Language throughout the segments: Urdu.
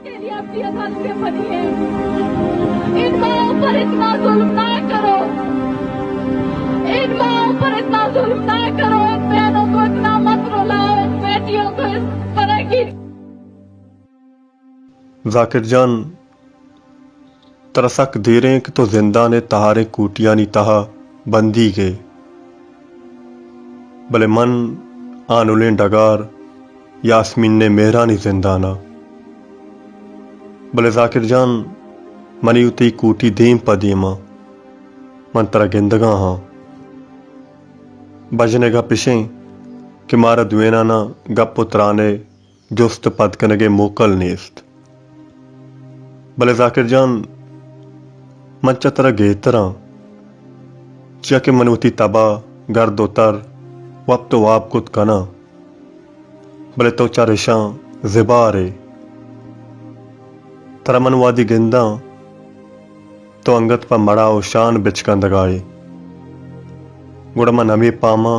کے لیے اپنی عدالتیں بنی ہیں. ان ماؤں پر اتنا ظلم نہ کرو. ان ماؤں پر اتنا ظلم نہ کرو. ان بہنوں کو اتنا مت رلاؤ. ان بیٹیوں کو اس طرح کی. ذاکر جان ترسک دیریں کہ تو زندہ نے تہاریں کوٹیاں نی تہا بندی گے بلے من آنولیں ڈگار یاسمین نے مہرانی زندانا بلے ذاکر جان منی اتی کوٹی دیم پا دیما من ترا گندگاں ہاں بجنے گا پشیں کہ مارا دوینانا گپ اترانے جست پدکنگے موکل نیست بلے ذاکر جان من چترا گیتراں چیا کہ منوتی تبا گرد و تر وقت و آپ کت کنا بلے تو چارشاں زبارے ترا من وادی گنداں تو انگت پا مڑا و شان بچکندگائے گوڑا من ہمیں پاما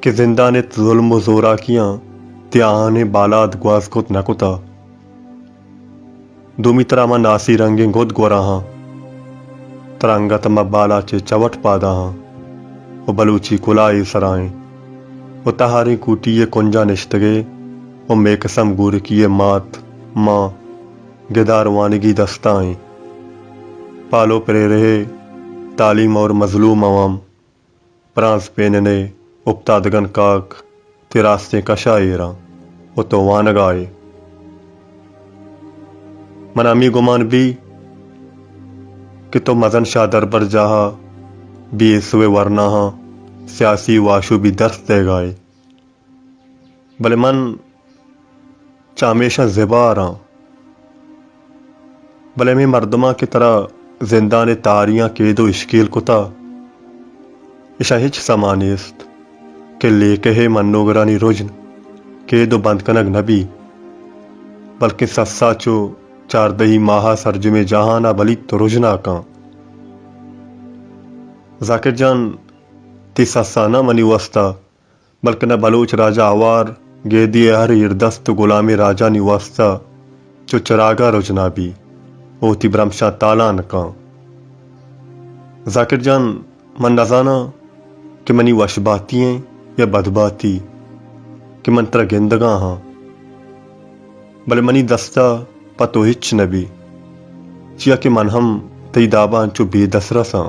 کہ زندہ نے ظلم و زورا کیاں تیاہانے بالاد گواز کت نکتا دومی ترا من ناسی رنگیں گود گورا ہاں ترا انگت ما بالا چے چوٹ پادا ہاں و بلوچی کلائی سرائیں و تہاری کوٹی کنجا نشتگے و میں قسم گور کیے مات ماں گدار وانگی دستائیں پالو پرے رہے تعلیم اور مظلوم عوام پرانس پیننے اپتادگن کاک تیراستے کشائیراں و تو وانگائے من امی گمان بھی کہ تو مزن شاہ دربر جاہا بھی سوے ورنہ ہاں سیاسی واشو بھی درس دے گائے بلے من چامیشہ زباراں بلے میں مردمہ کی طرح زندان تاریاں کے دو اشکیل کتا اشا ہچ سمانیست کہ لے کے منوگرانی رجن کے دو بند کنگ نبی بلکہ سسا چو چار دہی ماہا سرجم جہانا بلی تو رجنا کان ذاکر جان تی سسا نہ منی وستا بلکہ نہ بلوچ راجا آوار گیدی ہر اردست غلام راجا نی وستا چو چراغا رجنا بھی اوتی برمشا تالان کان ذاکر جان من نزانا کہ منی وش باتی ہیں یا بدباتی کہ من ترا گندگاں ہاں بلے منی دستا پتو ہچ نبی چیا کہ من ہم تی دابان چو بے دسرساں